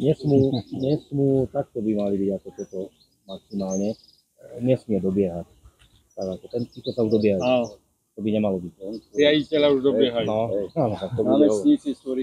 Nesmú, takto by mali byť ako toto maximálne. Nesmie dobiehať. Tak ako ten týko sa už dobieha. To by nemalo byť. Riaditeľa už dobiehajú. No, to bude námestníci sú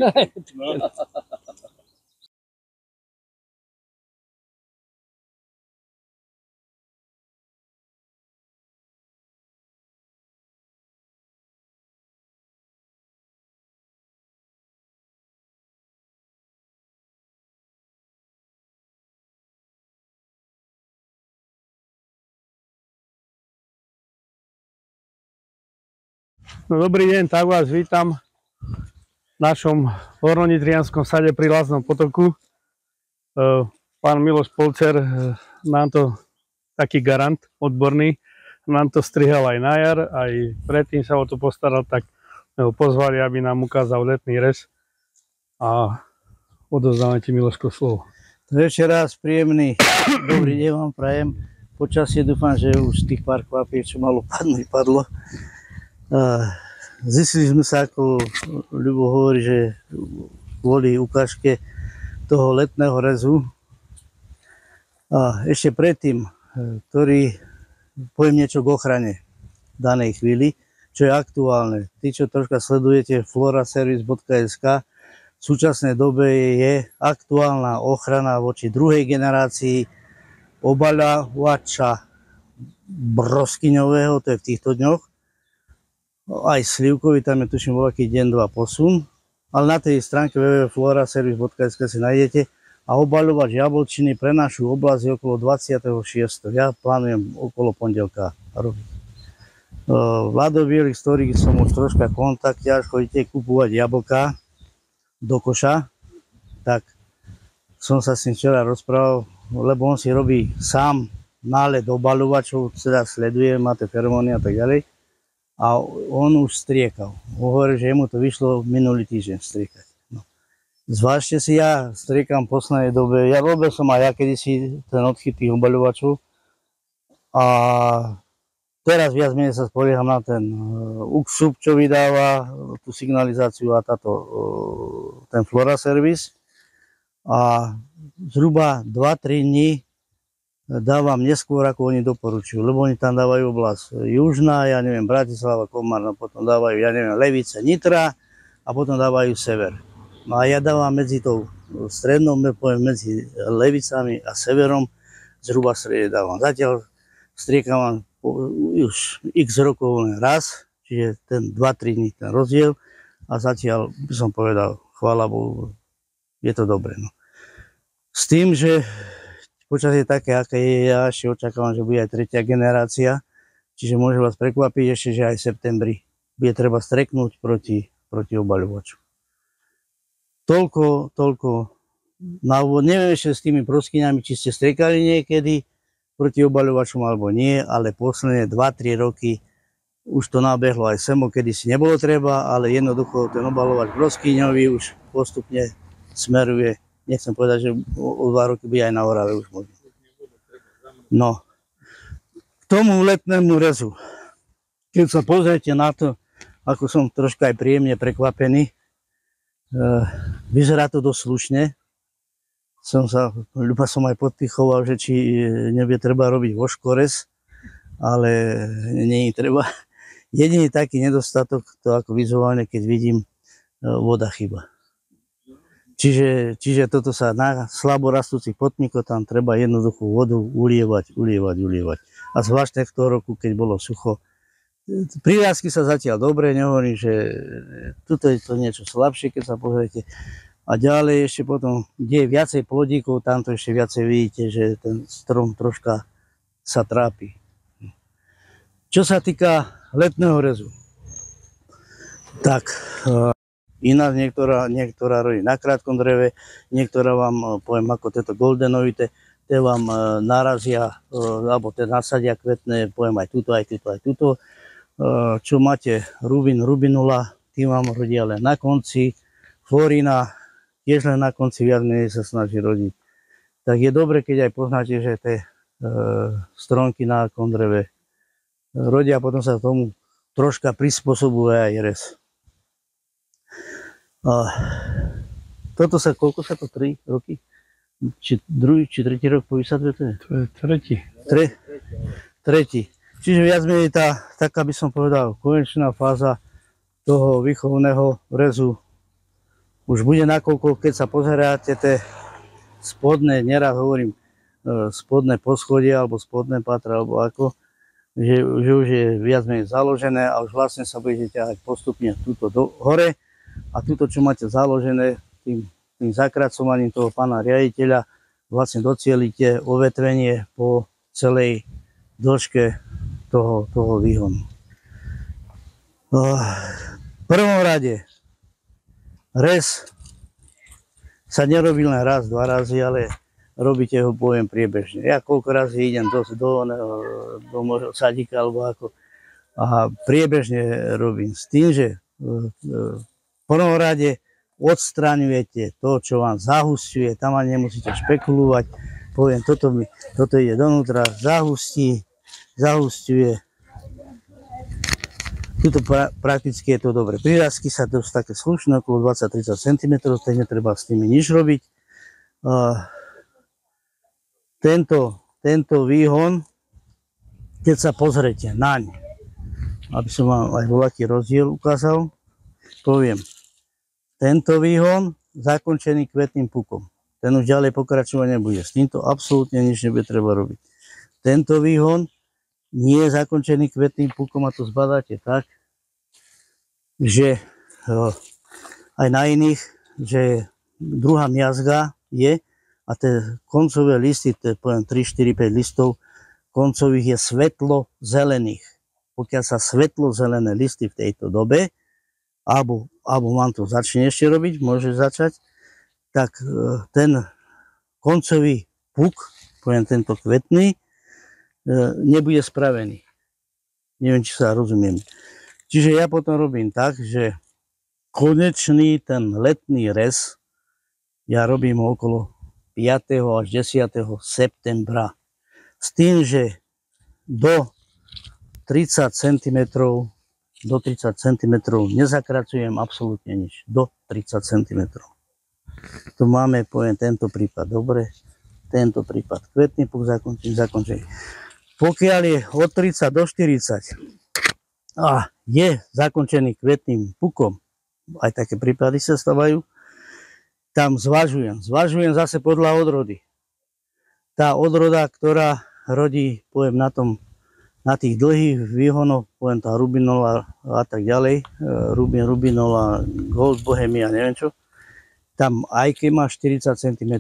No, dobrý deň, tak vás vítam v našom hornonitrianskom sade pri Laznom potoku. Pán Miloš Polcer nám to, taký garant odborný, nám to strihal aj na jar, aj predtým sa o to postaral, tak ho pozvali, aby nám ukázal letný rez. A odovzdáme ti, Miloško, slovo. Ešte raz príjemný dobrý deň vám prajem. Počasie dúfam, že už tých pár kvapiek, čo malo padnúť, padlo. Zistili sme sa, ako Ľubo hovorí, že kvôli ukážke toho letného rezu. A ešte predtým, ktorý poviem niečo k ochrane v danej chvíli, čo je aktuálne. Tí, čo troška sledujete floraservice.sk, v súčasnej dobe je aktuálna ochrana voči druhej generácii obaľovača broskyňového, to je v týchto dňoch. Aj slivkový, tam je tuším voľaký deň, dva posun. Ale na tej stránke www.floraservice.sk si nájdete. A obaľovač jablčiny pre našu oblasť je okolo 26. Ja plánujem okolo pondelka robiť. Vlado Bielik, s ktorým som už troška v kontakte, až chodíte kupovať jablka do koša, tak som sa s ním včera rozprával, lebo on si robí sám nálet obaľovačov, teda sleduje, máte feromóny a tak ďalej. A on už striekal. Hovorí, že mu to vyšlo minulý týždeň striekať. No. Zvážte si, ja striekam v poslednej dobe, ja robil som aj ja kedysi ten odchyt tých obaľovačov. A teraz viac menej sa spolieham na ten UXUB, čo vydáva tú signalizáciu a ten Floraservice. A zhruba 2-3 dní dávam neskôr, ako oni doporučujú, lebo oni tam dávajú oblasť južná, ja neviem, Bratislava, Komárno, potom dávajú, ja neviem, Levice, Nitra a potom dávajú sever. No a ja dávam medzi tou strednou, poviem, medzi Levicami a severom, zhruba strede dávam. Zatiaľ striekam už x rokov len raz, čiže ten 2-3 dní ten rozdiel a zatiaľ by som povedal, chvála Bohu, je to dobré. No. S tým, že počasie je také, aké je, ja ešte očakávam, že bude aj tretia generácia, čiže môže vás prekvapiť ešte, že aj v septembri bude treba streknúť proti obaľovaču. Toľko na úvod. Neviem ešte s tými proskyňami, či ste strekali niekedy proti obaľovačom alebo nie, ale posledné 2-3 roky už to nabehlo aj semo, kedy si nebolo treba, ale jednoducho ten obaľovač proskyňový už postupne smeruje. Nechcem povedať, že o 2 roky bude aj na Orave už možno. No, k tomu letnému rezu. Keď sa pozriete na to, ako som troška aj príjemne prekvapený, vyzerá to dosť slušne. Ľuba som aj podpichoval, že či nebude treba robiť voškorez, ale nie je treba. Jediný taký nedostatok, to ako vizuálne, keď vidím, voda chyba. Čiže toto sa na slabo rastúcich potmíkoch tam treba jednoduchú vodu ulievať. A zvláštne v toho roku, keď bolo sucho. Prírastky sa zatiaľ dobre, nehovorím, že tuto je to niečo slabšie, keď sa pozriete. A ďalej ešte potom, kde je viacej plodíkov, tam to ešte viacej vidíte, že ten strom troška sa trápi. Čo sa týka letného rezu, tak iná niektorá rodí na krátkom dreve, niektorá vám, poviem ako tieto goldenovité, tie vám narazia, alebo tie nasadia kvetné, poviem aj tuto. Čo máte rubinula, tí vám rodia len na konci, florina tiež len na konci, viac menej sa snaží rodiť. Tak je dobre, keď aj poznáte, že tie stromky na kondreve rodia, potom sa tomu troška prispôsobuje aj rez. Toto sa, koľko sa to, 3 roky? či druhý, či tretí rok po výsadbe to je? To je tretí. Tretí. Čiže viac menej tá, taká by som povedal, konečná fáza toho výchovného rezu už bude, nakoľko keď sa pozeráte tie spodné, neraz hovorím spodné poschodie alebo spodné patra alebo ako, že už je viac menej založené a už vlastne sa budete ťahať postupne túto hore a túto, čo máte založené tým zakracovaním toho pána riaditeľa, vlastne docielite ovetvenie po celej dĺžke toho výhonu. V prvom rade rez sa nerobí len raz, dva razy, ale robíte ho, poviem, priebežne. Ja koľko razy idem do môjho sadíka alebo ako a priebežne robím s tým, že v prvom rade odstraňujete to, čo vám zahusťuje, tam ani nemusíte špekulovať, poviem, toto ide donútra, zahusťuje. Tuto prakticky je to dobre. Prírastky sa dosť také slušné, okolo 20-30 cm, tak netreba s nimi nič robiť. Tento výhon, keď sa pozrete naň, aby som vám aj voľaký rozdiel ukázal, poviem, tento výhon zakončený kvetným pukom. Ten už ďalej pokračovať nebude. S týmto absolútne nič nebude treba robiť. Tento výhon nie je zakončený kvetným pukom a to zbadáte tak, že aj na iných, že druhá miazga je a tie koncové listy, to je poviem 3, 4, 5 listov, koncových je svetlo zelených. Pokiaľ sa svetlo zelené listy v tejto dobe, alebo vám to začne ešte robiť, môže začať, tak ten koncový puk, poviem tento kvetný, nebude spravený. Neviem, či sa rozumiem. Čiže ja potom robím tak, že konečný ten letný rez ja robím okolo 5. až 10. septembra. S tým, že do 30 cm nezakracujem absolútne nič. Do 30 cm. Tu máme, poviem, tento prípad dobre, tento prípad kvetný puk zakončený. Pokiaľ je od 30 do 40 a je zakončený kvetným pukom, aj také prípady sa stávajú, tam zvažujem zase podľa odrody. Tá odroda, ktorá rodí, poviem, na tých dlhých výhonoch, poviem, tá rubinola a tak ďalej, rubinola, gold, bohemia, neviem čo, tam aj keď má 40 cm,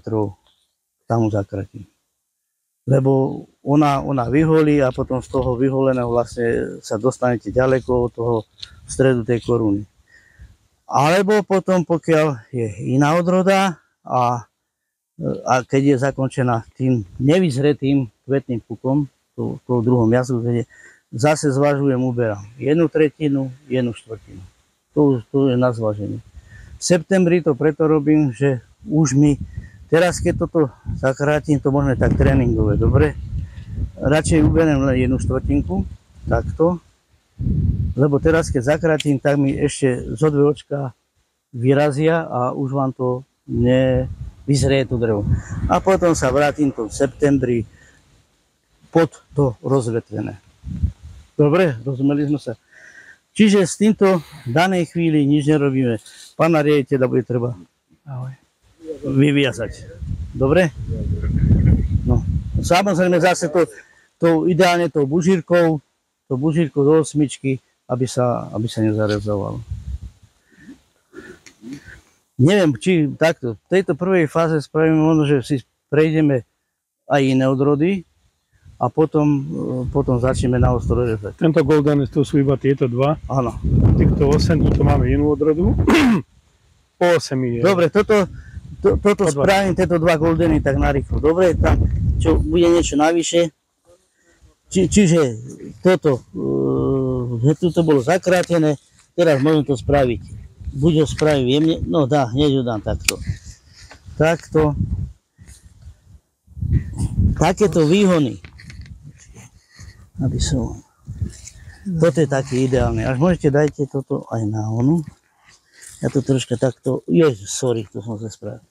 tam ho zakratím. Lebo ona vyholí a potom z toho vyholeného vlastne sa dostanete ďaleko od toho stredu tej koruny. Alebo potom, pokiaľ je iná odroda a keď je zakončená tým nevyzretým kvetným pukom, tou druhom jazdku, zase zvažujem, uberám 1/3, 1/4. To je na zvaženie. V septembri to preto robím, že už mi teraz, keď toto zakrátim, to môžeme tak tréningové, dobre? Radšej uberiem len 1/4, takto. Lebo teraz, keď zakrátim, tak mi ešte zo 2 očka vyrazia a už vám to nevyzrie to drevo. A potom sa vrátim to v septembri pod to rozvetvené. Dobre, rozumeli sme sa. Čiže s týmto v danej chvíli nič nerobíme. Pána riaditeľa bude treba vyviazať. Dobre? No. Samozrejme zase to ideálne tou bužírkou do 8, aby sa nezarezovalo. Neviem, či takto. V tejto prvej fáze spravíme možno, že si prejdeme aj iné odrody a potom začneme na ostro rezať. Tento golden, to sú iba tieto dva. Áno. Týchto 8, tuto máme inú odrodu. Po 8 je. Dobre, toto spravím, tieto 2 goldeny tak narýchlo. Dobre, tam čo bude niečo navyše. Čiže toto, že tu to bolo zakrátené, teraz môžem to spraviť. Buď ho spravím jemne, no dá, hneď ho dám takto. Takto. Takéto výhony. Toto je také ideálne. Až môžete dajte toto aj na onu. Ja to troška takto, sorry, to som sa spravil.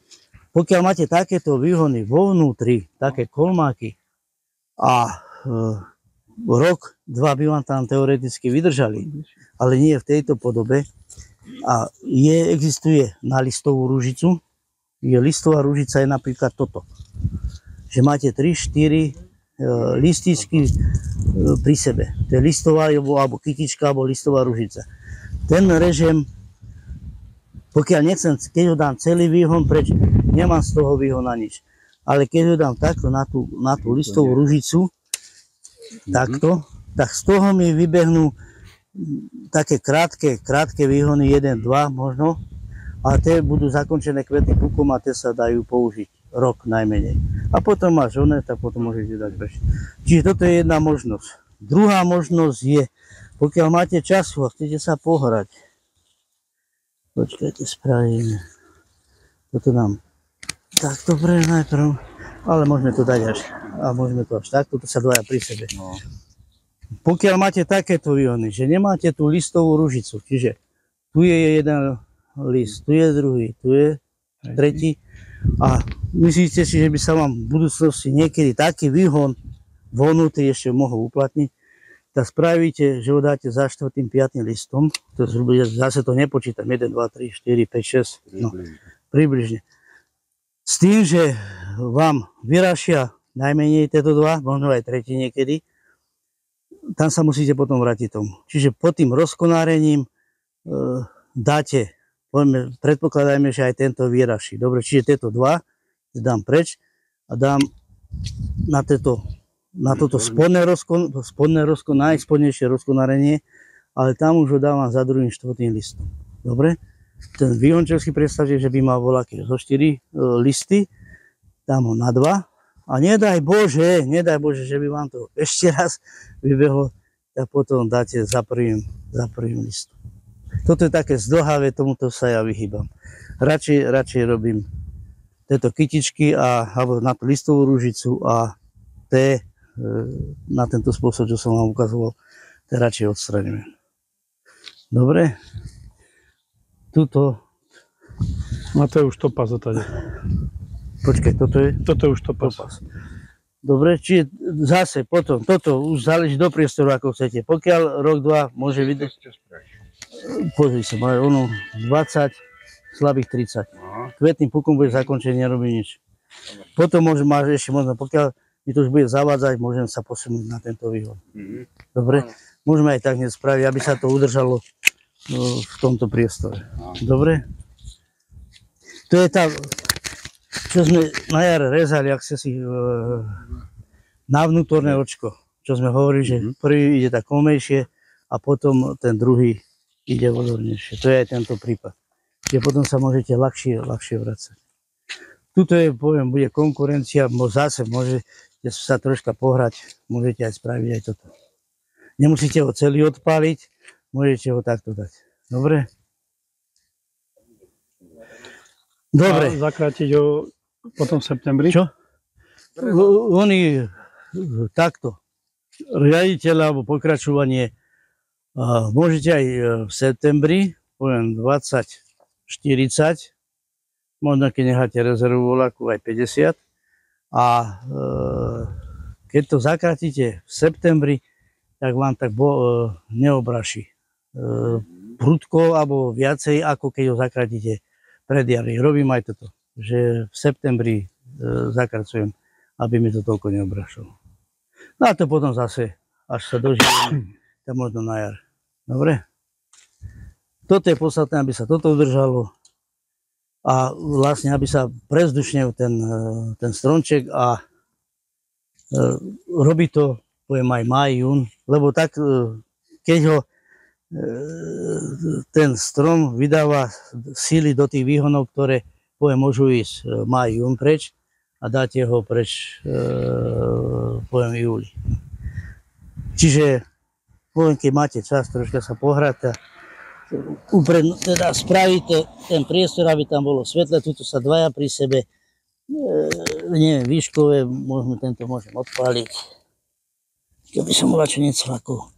Pokiaľ máte takéto výhony vo vnútri, také kolmáky a rok, dva by vám tam teoreticky vydržali, ale nie v tejto podobe. A existuje na listovú ružicu, listová ružica je napríklad toto, že máte 3-4 lističky pri sebe. To je listová alebo kytička alebo listová ružica. Ten režim, pokiaľ nechcem, keď ho dám celý výhon preč, nemám z toho výhona nič. Ale keď ho dám takto na tú listovú ružicu, takto, tak z toho mi vybehnú také krátke výhony, 1, 2 možno, a tie budú zakončené kvetným pukom a tie sa dajú použiť rok najmenej. A potom máš oné, tak potom môžete dať preč. Čiže toto je jedna možnosť. Druhá možnosť je, pokiaľ máte času a chcete sa pohrať, počkajte, spravíme. Toto dám tak dobre najprv, ale môžeme to dať až, a môžeme to až takto, to sa dvaja pri sebe. No. Pokiaľ máte takéto výhony, že nemáte tú listovú ružicu, čiže tu je jeden list, tu je druhý, tu je tretí a myslíte si, že by sa vám v budúcnosti niekedy taký výhon vo vnútri ešte mohol uplatniť, tak spravíte, že ho dáte za 4., 5. listom, to zase to nepočítam, 1, 2, 3, 4, 5, 6, no, približne. S tým, že vám vyrašia najmenej tieto dva, možno aj tretí niekedy, tam sa musíte potom vrátiť tomu. Čiže pod tým rozkonárením dáte, predpokladajme, že aj tento vyraší. Dobre, čiže tieto dva dám preč a dám na toto najspodnejšie rozkonárenie, ale tam už ho dávam za 2., 4. listom. Dobre? Ten výhonček si predstavte, že by mal voľaký zo 4 listy, dám ho na 2 a nedaj Bože, že by vám to ešte raz vybehlo, tak potom dáte za prvým listom. Toto je také zdlhavé, tomuto sa ja vyhýbam. Radšej robím tieto kytičky alebo na tú listovú ružicu a na tento spôsob, čo som vám ukazoval, to radšej odstraňujem. Dobre? Tuto. No to je už topas tady. Počkaj, toto je? Toto je už topas. Dobre, čiže zase potom, toto už záleží do priestoru, ako chcete. Pokiaľ rok, 2 môže vydať. Pozri sa, majú ono 20, slabých 30. Kvetným pukom bude zakončený, nerobí nič. Potom máš ešte možno, pokiaľ mi to už bude zavádzať, môžem sa posunúť na tento výhon. Dobre, môžeme aj tak hneď spraviť, aby sa to udržalo v tomto priestore. Dobre? To je tá, čo sme na jar rezali, ak ste si na vnútorné očko, čo sme hovorili, že prvý ide tak komejšie a potom ten druhý ide vodornejšie. To je aj tento prípad. Čiže potom sa môžete ľahšie vracať. Tuto je, poviem, bude konkurencia, zase môžete sa troška pohrať, môžete aj spraviť aj toto. Nemusíte ho celý odpáliť, môžete ho takto dať. Dobre? Dobre. A zakrátiť ho potom v septembri? Čo? Oni takto. Riaditeľ alebo pokračovanie môžete aj v septembri, poviem 20-40, možno keď necháte rezervu voľakú aj 50. A keď to zakratíte v septembri, tak vám tak neobraší prudko alebo viacej, ako keď ho zakratíte pred jary. Robím aj toto, že v septembri zakracujem, aby mi to toľko neobrašalo. No a to potom zase, až sa dožijeme, tak možno na jar. Dobre? Toto je podstatné, aby sa toto udržalo a vlastne, aby sa prezdušnil ten stromček a robí to, poviem aj máj, jún, lebo tak, keď ho ten strom vydáva síly do tých výhonov, ktoré, poviem, môžu ísť máj, jún preč a dáte ho preč, poviem, júli. Čiže, poviem, keď máte čas troška sa pohrať, teda spravíte ten priestor, aby tam bolo svetlé, tuto sa dvaja pri sebe, neviem, výškové, tento môžem odpáliť, keby som bola čo necvakol.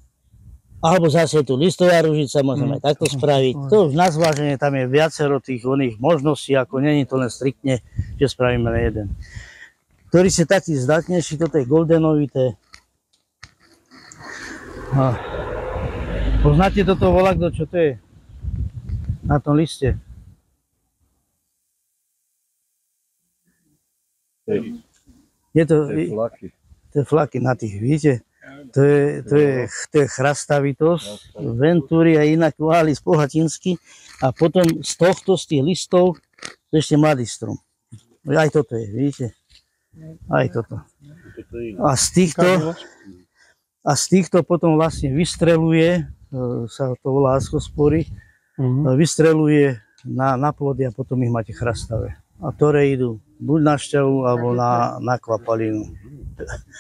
Alebo zase tu listová ružica, môžeme aj takto spraviť. To už na zváženie, tam je viacero tých oných možností, ako není to len striktne, že určite spravíme len jeden. Ktorý ste taký zdatnejší, toto je goldenovité. Poznáte toto volakdo, čo to je? Na tom liste. Je to flaky na tých, vidíte? To je chrastavitosť, ventúry a inak váli z pohatinsky. A potom z tých listov, to ešte mladý strom. Aj toto je, vidíte? Aj toto. A z týchto potom vlastne vystreluje, sa to volá askospory, vystreluje na plody a potom ich máte chrastavé. A ktoré idú buď na šťavu, alebo na kvapalinu.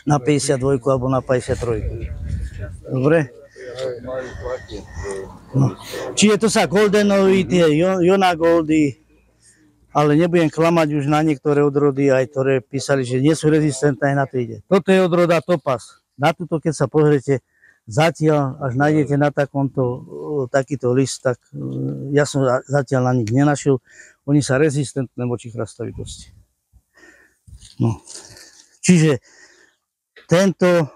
Na 52 alebo na 53. Dobre? No. Čiže to sa goldenovi, tie Jonagoldy, ale nebudem klamať už na niektoré odrody, aj ktoré písali, že nie sú rezistentné, aj na to ide. Toto je odroda Topaz. Na túto, keď sa pozriete, zatiaľ, až nájdete na takýto list, tak ja som zatiaľ na nich nenašiel. Oni sa rezistentné voči chrastavitosti. No. Čiže tento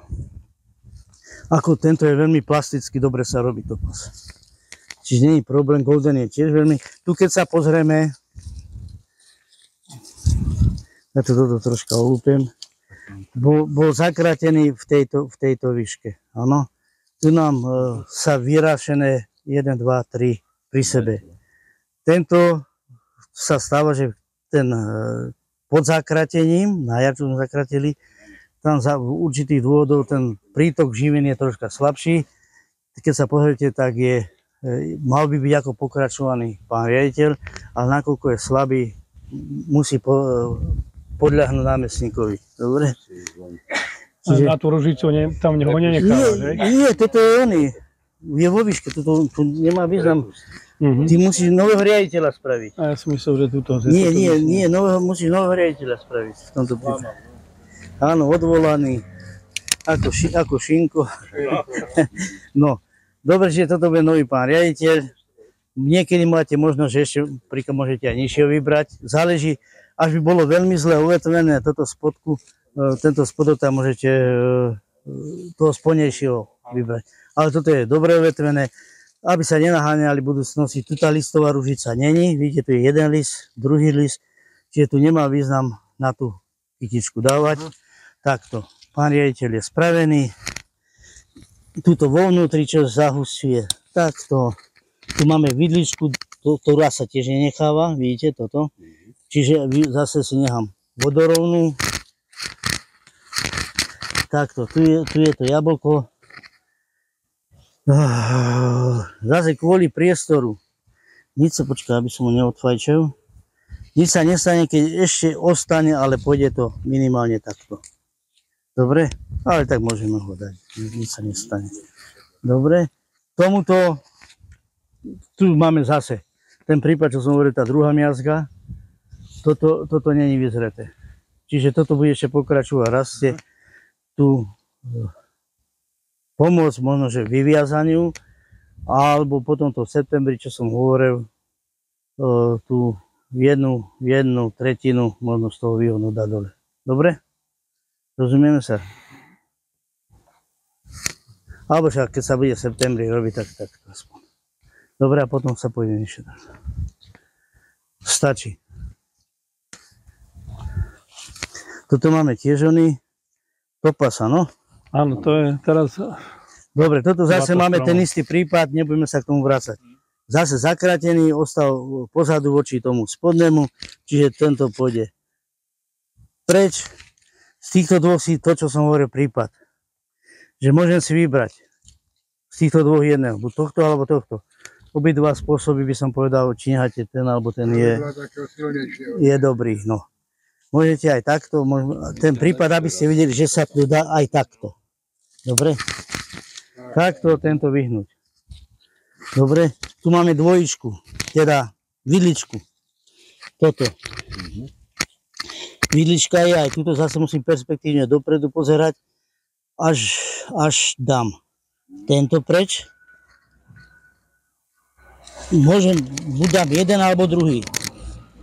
je veľmi plasticky, dobre sa robí Topaz. Čiže nie je problém, golden je tiež veľmi. Tu keď sa pozrieme, ja to toto troška olúpem, bol zakrátený v tejto výške. Áno. Tu nám sa vyrášené 1, 2, 3 pri sebe. Tento sa stáva, že ten pod zakrátením, na jar, čo sme zakratili, tam za určitých dôvodov ten prítok živín je troška slabší. Keď sa pozriete, tak mal by byť ako pokračovaný pán riaditeľ, ale nakoľko je slabý, musí podľahnúť námestníkovi. Dobre? Čiže na tú ružicu tam ho nenecháva, že? Nie, toto je oný. Je vo výške, toto nemá význam. Ty musíš nového riaditeľa spraviť. A ja som myslel, že túto... Nie, musíš nového riaditeľa spraviť v tomto prípade. Áno, odvolaný, ako Šinko. No, dobre, že toto bude nový pán riaditeľ. Niekedy máte možnosť, že ešte príklad môžete aj nižšieho vybrať. Záleží, až by bolo veľmi zle uvetvené tento spodok tam môžete toho spodnejšieho vybrať. Ale toto je dobre uvetvené. Aby sa nenaháňali budúcnosti, tu tá listová ružica není, vidíte, tu je jeden list, druhý list, čiže tu nemá význam na tú kytičku dávať. Takto, pán riaditeľ je spravený, tuto vo vnútri, čo zahusťuje, takto, tu máme vidličku, ktorá sa tiež nenecháva, vidíte toto, čiže zase si nechám vodorovnú, takto, tu je to jablko. Zase kvôli priestoru. Počkaj, aby som ho neodfajčil. Nič sa nestane, keď ešte ostane, ale pôjde to minimálne takto. Dobre? Ale tak môžeme ho dať. Nič sa nestane. Dobre? Tomuto, tu máme zase ten prípad, čo som hovoril, tá druhá miazga. Toto není vyzreté. Čiže toto bude ešte pokračovať, rastie. Tu pomôcť možno, že vyviazaniu, alebo potom to v septembri, čo som hovoril, tú jednu tretinu možno z toho výhonu dať dole. Dobre? Rozumieme sa? Alebo však, keď sa bude v septembri robiť, tak aspoň. Dobre, a potom sa pôjde nižšie. Stačí. Toto máme tiež Topaz, no? Áno, to je teraz... Dobre, toto zase máme ten istý prípad, nebudeme sa k tomu vrácať. Zase zakrátený, ostal pozadu voči tomu spodnému, čiže tento pôjde preč. Z týchto dvoch si to, čo som hovoril, prípad. Že môžem si vybrať z týchto dvoch jedného, buď tohto alebo tohto. Obidva spôsoby by som povedal, či necháte ten alebo ten je dobrý. No. Môžete aj takto, ten prípad, aby ste videli, že sa to dá aj takto. Dobre? Takto tento vyhnúť. Dobre? Tu máme dvojičku, teda vidličku. Toto. Vidlička je aj, tuto zase musím perspektívne dopredu pozerať, až dám tento preč. Môžem, buď dám jeden alebo druhý.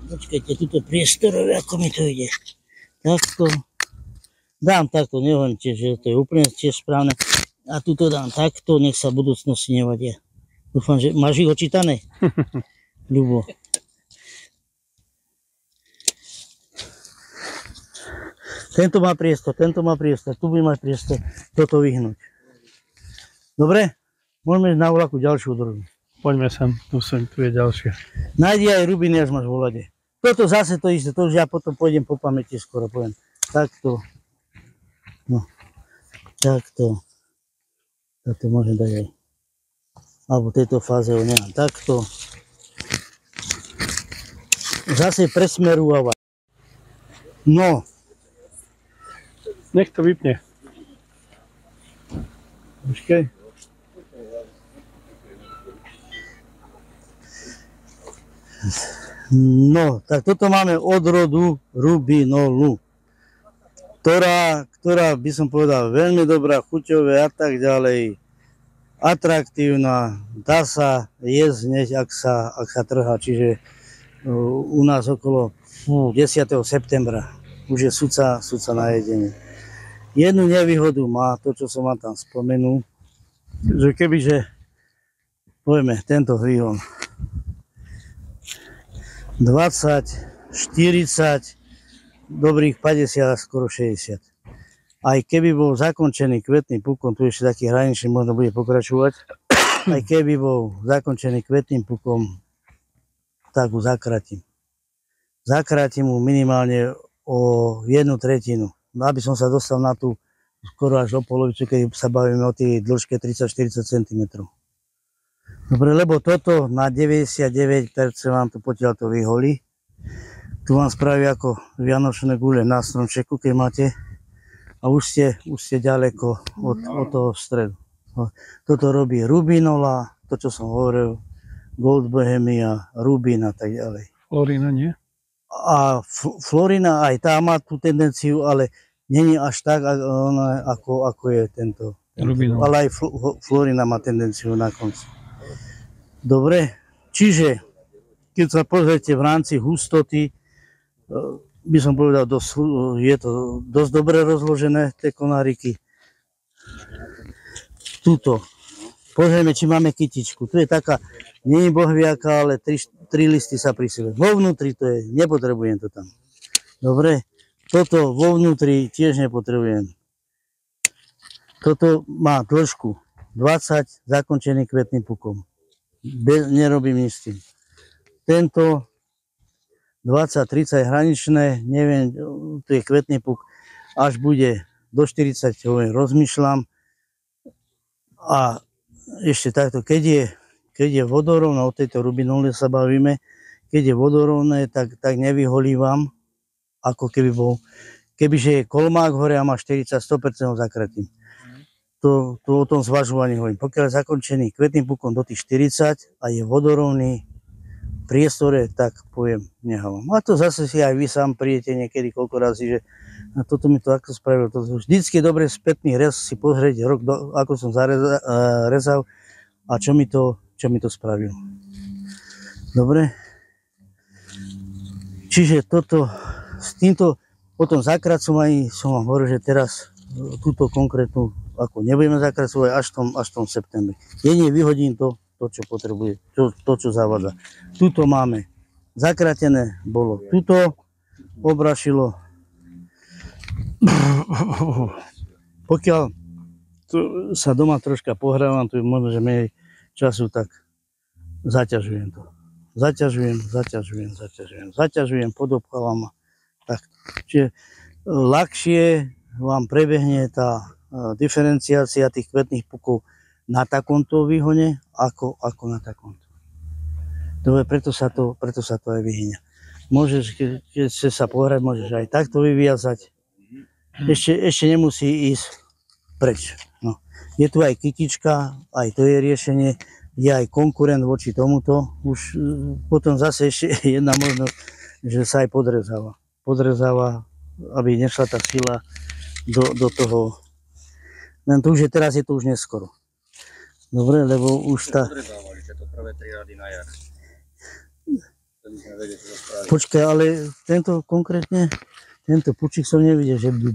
Počkajte, tuto priestorové, ako mi to ide. Takto. Dám takto, nehovorím tiež, že to je úplne tiež správne. A tuto dám takto, nech sa v budúcnosti nevadia. Dúfam, že máš ich očítané? Ľubo. Tento má priestor, tu by mať priestor, toto vyhnúť. Dobre? Môžeme ísť na vlaku ďalšiu druhu. Poďme sem, tu je ďalšia. Nájdi aj rubiny, až máš volade. Toto zase to isté, to už ja potom pôjdem po pamäti, skoro poviem. Takto. No. Takto. Takto môžem dať aj. Alebo v tejto fáze ho nemám. Takto. Zase presmerúvať. No. Nech to vypne. Počkaj. No, tak toto máme odrodu rubinolu, ktorá by som povedal veľmi dobrá, chuťové a tak ďalej, atraktívna, dá sa jesť, ak sa trhá, čiže u nás okolo 10. septembra už je suca na jedenie. Jednu nevýhodu má to, čo som vám tam spomenul, že kebyže, povieme, tento výhon 20, 40, dobrých 50 a skoro 60. Aj keby bol zakončený kvetným pukom, tu ešte taký hraničný možno bude pokračovať, aj keby bol zakončený kvetným pukom, tak ho zakratím. Zakratím mu minimálne o 1/3, aby som sa dostal na tú skoro až o polovicu, keď sa bavíme o tej dĺžke 30-40 cm. Dobre, lebo toto na 99% vám to potiaľ to vyholí. Tu vám spraví ako vianočné gule na stromčeku, keď máte. A už ste ďaleko od toho stredu. Toto robí rubinola, to čo som hovoril, Gold Bohemia, Rubin a tak ďalej. Florina nie? A Florina aj tá má tú tendenciu, ale není až tak, ako je tento. Rubinol. Ale aj Florina má tendenciu na konci. Dobre, čiže keď sa pozriete v rámci hustoty, by som povedal, je to dosť dobre rozložené, tie konáriky. Tuto, pozrieme, či máme kytičku. Tu je taká, nie je bohviaká, ale 3 listy sa prisype. Vo vnútri to je, nepotrebujem to tam. Dobre, toto vo vnútri tiež nepotrebujem. Toto má dĺžku 20, zakončený kvetným pukom. Nerobím nič s tým. Tento 20-30 hraničné, neviem, tu je kvetný puk, až bude do 40, rozmýšľam. A ešte takto, keď je vodorovné, o tejto rubinole sa bavíme, keď je vodorovné, tak nevyholívam, ako keby bol. Kebyže je kolmák hore a má 40, 100% ho zakratím. To o tom zvažovaní hovorím. Pokiaľ je zakončený kvetným pukom do tých 40 a je vodorovný v priestore, tak poviem, nehávam. A to zase si aj vy sám príjete niekedy koľko razy, že toto mi to ako spravil. Vždycky je dobre spätný rez si pozrieť rok, ako som zarezal a čo mi to spravil. Dobre? Čiže toto, s týmto potom zakracovaní som vám hovoril, že teraz túto konkrétnu ako nebudeme zakracovať až v tom septembri. Jedine vyhodím to, čo potrebuje, to, čo zavádza. Tuto máme zakratené, bolo tuto, obrašilo. Pokiaľ sa doma troška pohrávam, tu je možno, že menej času, tak zaťažujem to. Zaťažujem, podopchávam. Tak. Čiže ľahšie vám prebehne tá diferenciácia tých kvetných pukov na takomto výhone ako na takomto. Dobre, preto sa to aj vyhyňa. Môžeš, keď chce sa pohrať, môžeš aj takto vyviazať. Ešte nemusí ísť preč. No. Je tu aj kytička, aj to je riešenie. Je aj konkurent voči tomuto. Už potom zase ešte jedna možnosť, že sa aj podrezáva, aby nešla tá sila do toho. Len to už je, teraz je to už neskoro. Dobre, lebo už tá... Podrezávali, že to prvé 3 rady na jar. Počkaj, ale tento konkrétne, tento pučík som nevidel, že by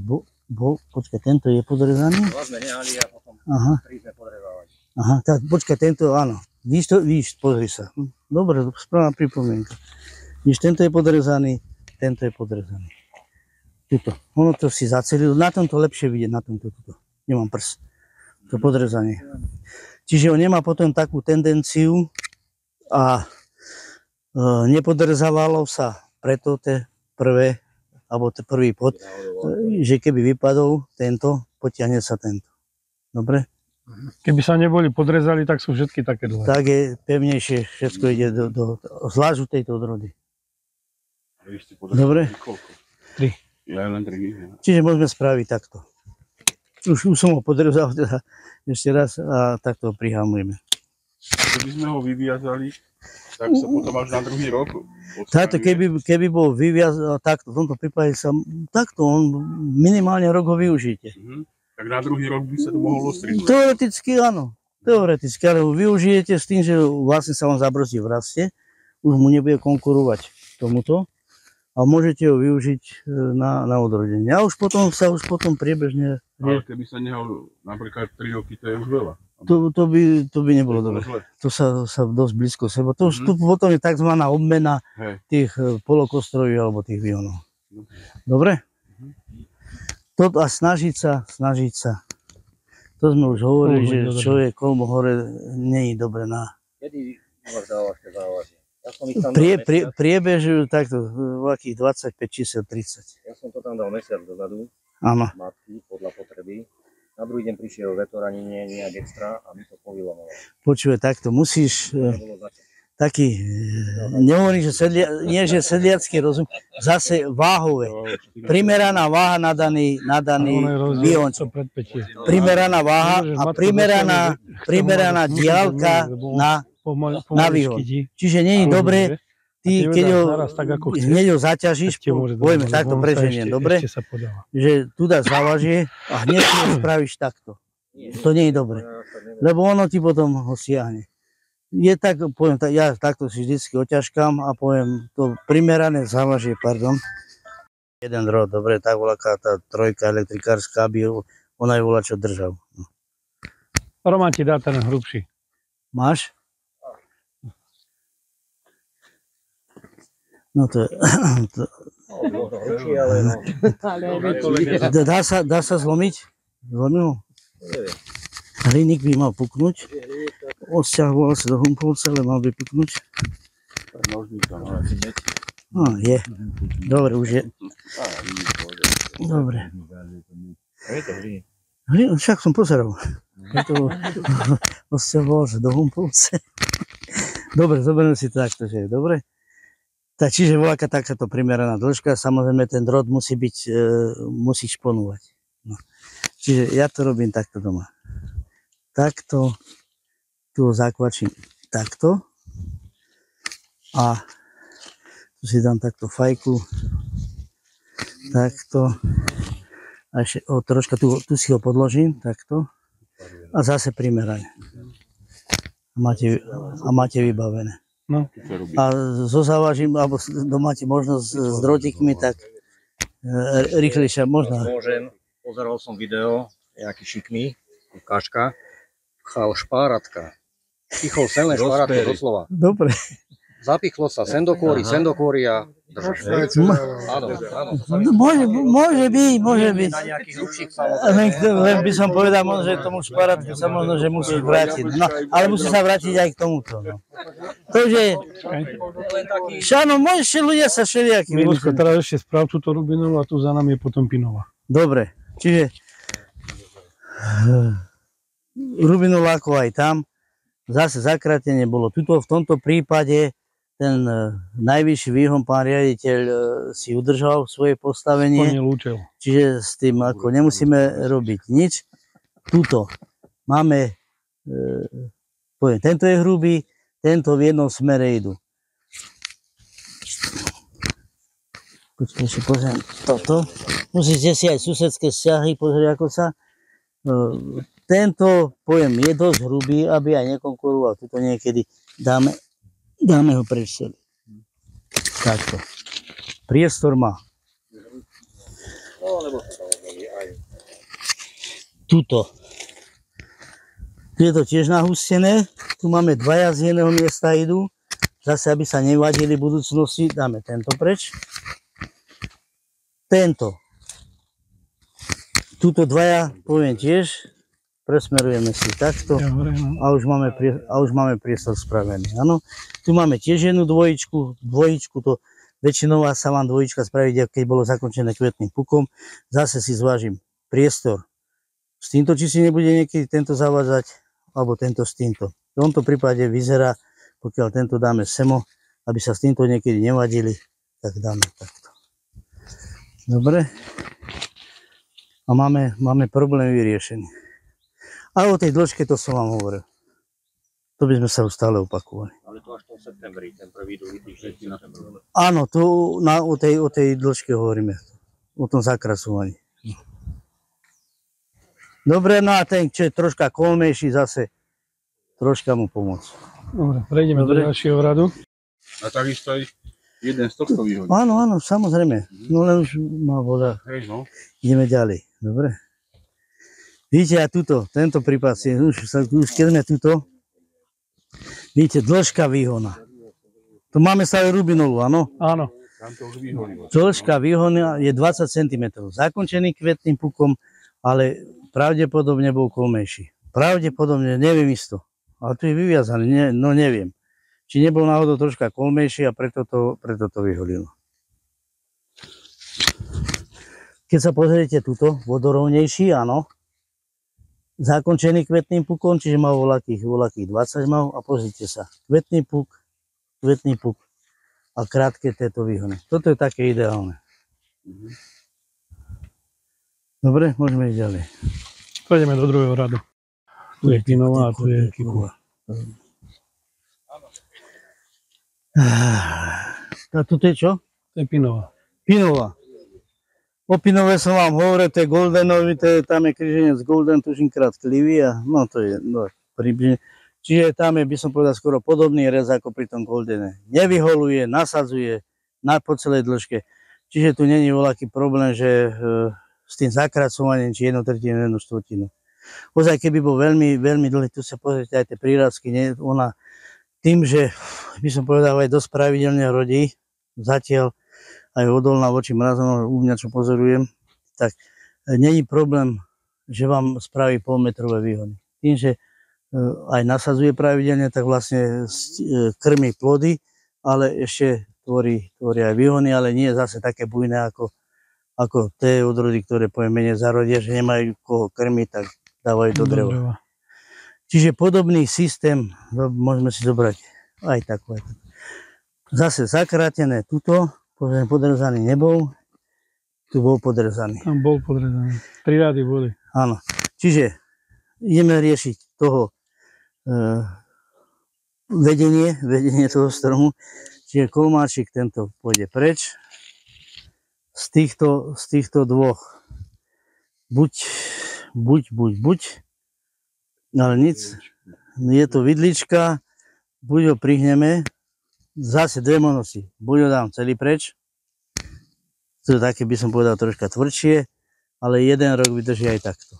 bol, počkaj, tento je podrezaný? Vlastne nehali a potom Aha, prísne podrezávať. aha, tak počkaj, tento áno. Víš, pozri sa. Dobre, správna pripomienka. Víš, tento je podrezaný, tento je podrezaný. Tuto, ono to si zacelilo, na tomto lepšie vidieť, na tomto tuto. Nemám prs. To podrezanie. Čiže on nemá potom takú tendenciu a nepodrezávalo sa preto tie prvé, alebo ten prvý pod, že keby vypadol tento, potiahne sa tento. Dobre? Keby sa neboli podrezali, tak sú všetky také dlhé. Tak je pevnejšie, všetko ide zvlášť u tejto odrody. Dobre? 3. Ja len 3. Čiže môžeme spraviť takto. Už som ho podrezal teda ešte raz a takto prihamujeme. Keby sme ho vyviazali, tak sa potom až na druhý rok Táto, keby bol vyviazaný takto, v tomto prípade sa takto, on minimálne rok ho využijete. Tak na druhý rok by sa to mohlo strihnúť. Teoreticky áno. Teoreticky, ale ho využijete s tým, že vlastne sa vám zabrzdí v raste, už mu nebude konkurovať tomuto a môžete ho využiť na odrodenie. A už potom priebežne... Ale keby sa nehal napríklad 3 roky, to je už veľa. To by nebolo dobre. To sa dosť blízko seba. To už tu potom je tzv. Obmena tých polokostrojí alebo tých výhonov. Dobre? Toto a snažiť sa. To sme už hovorili, že človek kolmo hore nie je dobre na... Kedy máš dávaš tie závažie? Ja som ich tam dal Priebežujú takto, akých 25 čísel 30. Ja som to tam dal mesiac dozadu, Áno. matky, podľa potreby. Na druhý deň prišiel vetor, ani nie nejak extra a my to povylomovali. Počuje, takto musíš Nebolo začať. taký, nehovorím, že nie že sedliacký rozum, zase váhové. Primeraná váha na daný výhon. Primeraná váha a primeraná diaľka na výhon. Čiže nie je dobré, ty keď ho hneď ho zaťažíš, povedzme takto preženiem, dobre? Že tu dáš závažie a hneď ho spravíš takto. To nie je dobré, lebo ono ti potom ho siahne. Je tak, poviem, ja takto si vždycky oťažkám a poviem to primerané závažie, jeden rod, dobre, tak voľaká tá trojka elektrikárska, aby ona je volá čo držal. Roman ti dá ten hrubší. Máš? No to je... Dá sa zlomiť? Zlomil ho? Hliník by mal puknúť. Odsťahoval sa do Humpolca, ale mal by puknúť. No, je. Dobre, už je. Dobre. Však som pozeral. Odsťahoval sa do Humpolca. Dobre, zoberiem si to takto, že je dobre. Tak, čiže voľaká takáto primeraná dĺžka, samozrejme ten drôt musí šponovať. No. Čiže ja to robím takto doma. Takto, tu ho zakvačím takto a tu si dám takto fajku, takto a ešte troška tu si ho podložím, takto a zase primerane. A máte vybavené. No. A so závažím, alebo máte možnosť s drotíkmi, tak rýchlejšia možno. Môžem, pozeral som video, nejaký šikmý, ukážka, chal špáratka. Pichol sem len špárátko doslova. Dobre. Zapichlo sa sem do kôry a držaš. Áno. Môže byť. Na nejaký hrubších samozrejme. Len by som povedal, možno, že tomu šparátku sa možno, že musíš vrátiť. No, ale musí sa vrátiť aj k tomuto. No. To, že... Šáno, môžeš ľudia sa všelijakí. Miloško, teraz ešte sprav túto rubinovú a tu za nami je potom pinová. Dobre, čiže... Rubinová ako aj tam. Zase zakrátenie bolo. Tuto v tomto prípade ten najvyšší výhon pán riaditeľ si udržal svoje postavenie. Čiže s tým ako nemusíme robiť nič. Tuto máme, poviem, tento je hrubý, tento v jednom smere idú. Počkaj, ešte pozriem toto. Musíte si aj susedské vzťahy pozrieť, ako sa... Tento, poviem, je dosť hrubý, aby aj nekonkuroval. Tuto niekedy dáme ho preč celý. Takto. Priestor má. No, lebo sa to aj. Tuto. Tu je to tiež nahustené. Tu máme dvaja z jedného miesta idú. Zase, aby sa nevadili v budúcnosti, dáme tento preč. Tento. Tuto dvaja, poviem tiež, presmerujeme si takto a už máme priestor spravený. Áno. Tu máme tiež jednu dvojičku, to väčšinou sa vám dvojička spraví, keď bolo zakončené kvetným pukom. Zase si zvážim priestor s týmto, či si nebude niekedy tento zavádzať, alebo tento s týmto. V tomto prípade vyzerá, pokiaľ tento dáme semo, aby sa s týmto niekedy nevadili, tak dáme takto. Dobre. A máme problém vyriešený. A o tej dĺžke to som vám hovoril. To by sme sa už stále opakovali. Ale to až v septembri, ten prvý, druhý týždeň. Áno, tu o tej dĺžke hovoríme. O tom zakrasovaní. Dobre, no a ten, čo je troška kolmejší, zase troška mu pomôcť. Dobre, prejdeme do ďalšieho radu. A takisto aj jeden z tohto výhodí. Áno, samozrejme. No len už má voda. Hej, no. Ideme ďalej. Dobre. Vidíte, a tento prípad si, už keď sme tuto, vidíte, dĺžka výhona. Tu máme stále rubinovú, áno? Áno. Tam to už vyhodilo. Dĺžka výhona je 20 cm. Zakončený kvetným pukom, ale pravdepodobne bol kolmejší. Pravdepodobne, neviem isto. Ale tu je vyviazaný, no neviem. Či nebol náhodou troška kolmejší a preto to vyhodilo. Keď sa pozriete tuto, vodorovnejší, áno. Zakončený kvetným pukom, čiže mal voľakých 20 mal a pozrite sa. Kvetný puk a krátke tieto výhony. Toto je také ideálne. Dobre, môžeme ísť ďalej. Pôjdeme do druhého radu. Tu je Pinová a tu je Kikuva. A tu je čo? To je Pinová. Pinová. O Pinové som vám hovoril, to je Goldenovi, tam je križenec Golden, tuším krát Clivia, no to je približne. Čiže tam je, by som povedal, skoro podobný rez ako pri tom Goldene. Nevyholuje, nasadzuje po celej dĺžke. Čiže tu není voľaký problém, že s tým zakracovaním, či 1/3, 1/4. Ozaj, keby bol veľmi, veľmi dlhý, tu sa pozrite aj tie prírasky, ona tým, že by som povedal aj dosť pravidelne rodí, zatiaľ aj odolná voči mrazom, u mňa čo pozorujem, tak není problém, že vám spraví polmetrové výhony. Tým, že aj nasadzuje pravidelne, tak vlastne krmí plody, ale ešte tvorí aj výhony, ale nie je zase také bujné ako tie odrody, ktoré poviem menej zarodia, že nemajú koho krmiť, tak dávajú do dreva. Čiže podobný systém môžeme si zobrať aj takú. Zase zakrátené tuto, podrezaný nebol, tu bol podrezaný. Tam bol podrezaný. 3 rady boli. Áno. Čiže ideme riešiť toho vedenie toho stromu. Čiže kolmáčik tento pôjde preč. Z týchto dvoch buď, ale nic, je to vidlička, buď ho prihneme, zase dve monosy, buď ho dám celý preč, to je také, by som povedal, troška tvrdšie, ale jeden rok vydrží aj takto.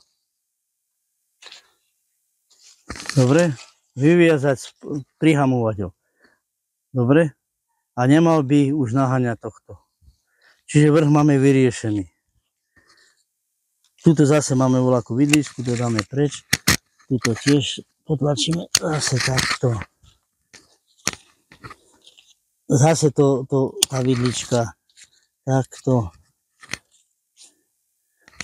Dobre, vyviazať, prihamovať ho. Dobre, a nemal by už naháňať tohto. Čiže vrch máme vyriešený. Tuto zase máme voľakú vidličku, to dáme preč. Tuto tiež potlačíme zase takto. Zase tá vidlička takto.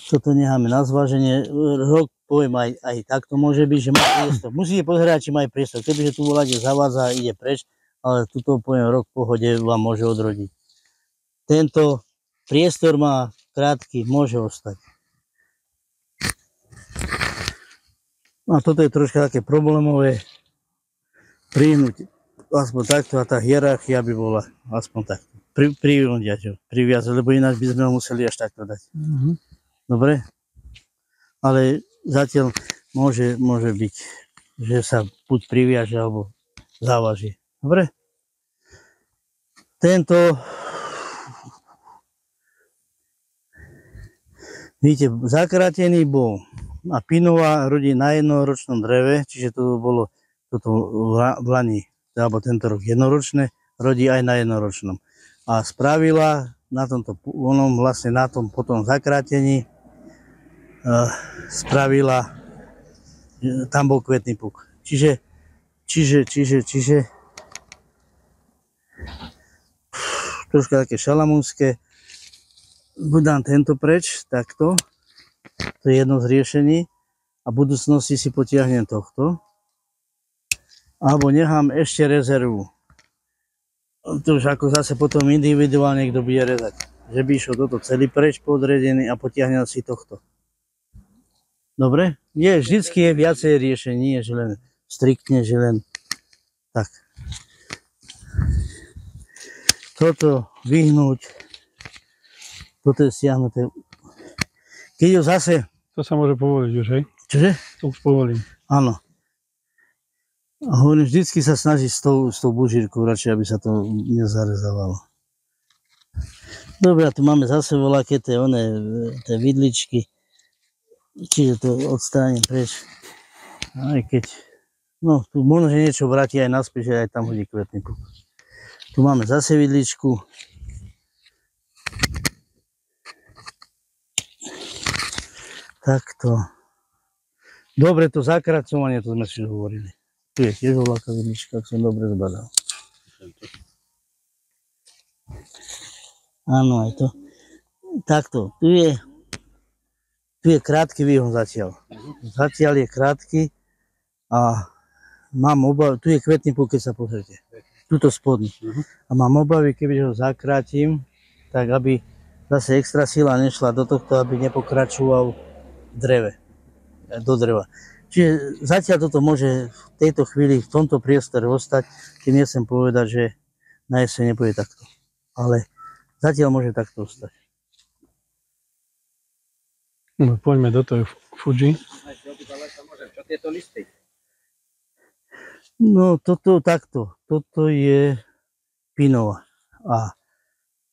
Toto necháme na zváženie. Rok poviem aj takto môže byť, že má priestor. Musíte pozerať, či má priestor. Kebyže tu voláte zavádza, ide preč, ale tuto poviem rok v pohode vám môže odrodiť. Tento priestor má krátky, môže ostať. A toto je troška také problémové prihnúť aspoň takto a tá hierarchia by bola aspoň takto. Priviazať, lebo ináč by sme ho museli až takto dať. Dobre? Ale zatiaľ môže byť, že sa buď priviaže alebo závaží. Dobre? Tento, vidíte, zakrátený bol a Pinova rodí na jednoročnom dreve, čiže to bolo toto v lani, alebo tento rok jednoročné, rodí aj na jednoročnom. A spravila na tomto, vlastne na tom potom zakrátení, spravila, tam bol kvetný puk. Čiže troška také šalamúnske. Dám tento preč, takto. To je jedno z riešení. A v budúcnosti si potiahnem tohto. Alebo nechám ešte rezervu. To už ako zase potom individuálne kto bude rezať. Že by išiel toto celý preč podredený a potiahnem si tohto. Dobre? Vždycky je viacej riešení, že len striktne, že len tak. Toto vyhnúť. Toto je stiahnuté. Keď ho zase... To sa môže povoliť už, hej? Čože? To už povolím. Áno. A hovorím, vždycky sa snaží s tou bužírkou radšej, aby sa to nezarezávalo. Dobre, a tu máme zase voľaké tie vidličky. Čiže to odstránim preč. Aj keď... No, tu možno, že niečo vráti aj naspäť, že aj tam hodí kvetný puk. Tu máme zase vidličku. Takto. Dobre, to zakracovanie, to sme si už hovorili. Tu je tiež voľaká vidlička, ak som dobre zbadal. Áno, aj to. Takto, tu je krátky výhon zatiaľ. Zatiaľ je krátky a mám obavu, tu je kvetný puk, keď sa pozrite. Tuto spodný. A mám obavy, keby ho zakrátim, tak aby zase extra sila nešla do tohto, aby nepokračoval do dreva. Čiže zatiaľ toto môže v tejto chvíli, v tomto priestore ostať, keď nechcem povedať, že na jeseň nepôjde takto. Ale zatiaľ môže takto ostať. No, poďme do toho Fuji. Čo tieto listy? No toto takto. Toto je Pinova. A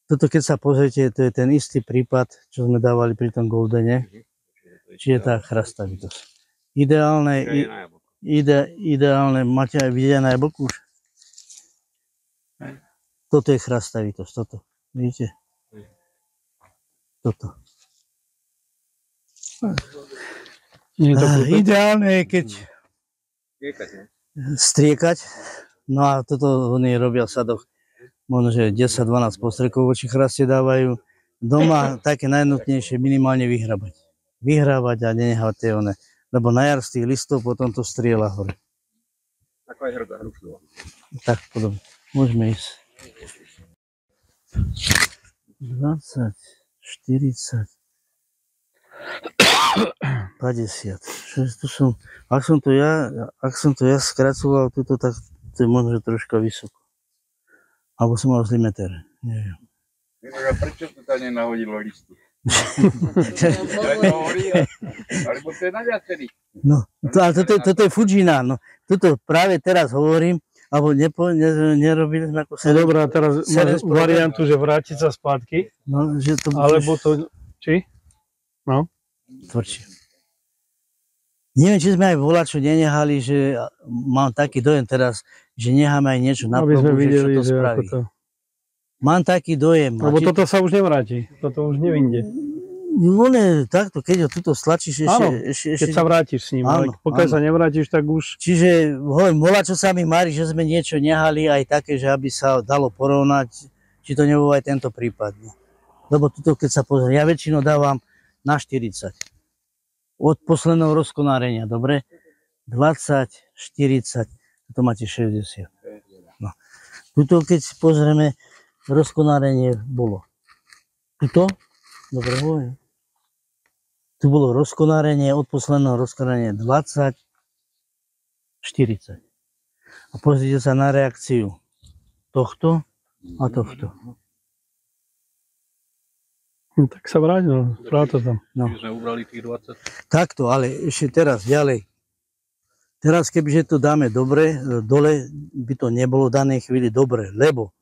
toto keď sa pozriete, to je ten istý prípad, čo sme dávali pri tom Goldene. Čiže tá chrastavitosť. Ideálne, máte aj vidieť na jablku už? Toto je chrastavitosť, toto. Vidíte? Toto. Ideálne je, keď striekať. No a toto oni robia v sadoch. Možno, že 10-12 postrekov voči chraste dávajú. Doma také najnutnejšie minimálne vyhrabať. Vyhrávať a nenehať tie one. Lebo na jar z tých listov potom to strieľa hore. Ako aj hrušľova. Tak podobne. Môžeme ísť. 20, 40, 50. Ak som to ja skracoval tuto, tak to je možno, že troška vysoko. Alebo som mal zlý meter. Neviem. Prečo to tam nenahodilo listu? Alebo to je na viacerý. No, ale toto je Fujina. No, toto práve teraz hovorím, alebo nerobili sme ako No dobrá, teraz máš variantu, že vrátiť sa spátky. No, že to alebo to... Či? No. Tvrdšie. Neviem, či sme aj volačo nenehali, že mám taký dojem teraz, že necháme aj niečo na aby sme probu, videli, že čo to že spraví. ako to... Mám taký dojem. Lebo toto sa už nevráti. Toto už nevinde. No takto, keď ho tuto stlačíš ešte... Keď sa vrátiš s ním. Áno, ale pokiaľ áno. sa nevrátiš, tak už... Čiže volačo sa mi mári, že sme niečo nehali aj také, že aby sa dalo porovnať, či to nebol aj tento prípad. No. Lebo tuto, keď sa pozrie, ja väčšinou dávam na 40. Od posledného rozkonárenia, dobre? 20, 40, to máte 60. No. Tuto, keď si pozrieme, rozkonárenie bolo. Tuto? Dobre, hovorím. Tu bolo rozkonárenie, od posledného rozkonárenia 20, 40. A pozrite sa na reakciu tohto a tohto. Tak sa vráť, no. Vráť to tam. No. Už sme ubrali tých 20. Takto, ale ešte teraz ďalej. Teraz kebyže to dáme dobre, dole by to nebolo v danej chvíli dobre, lebo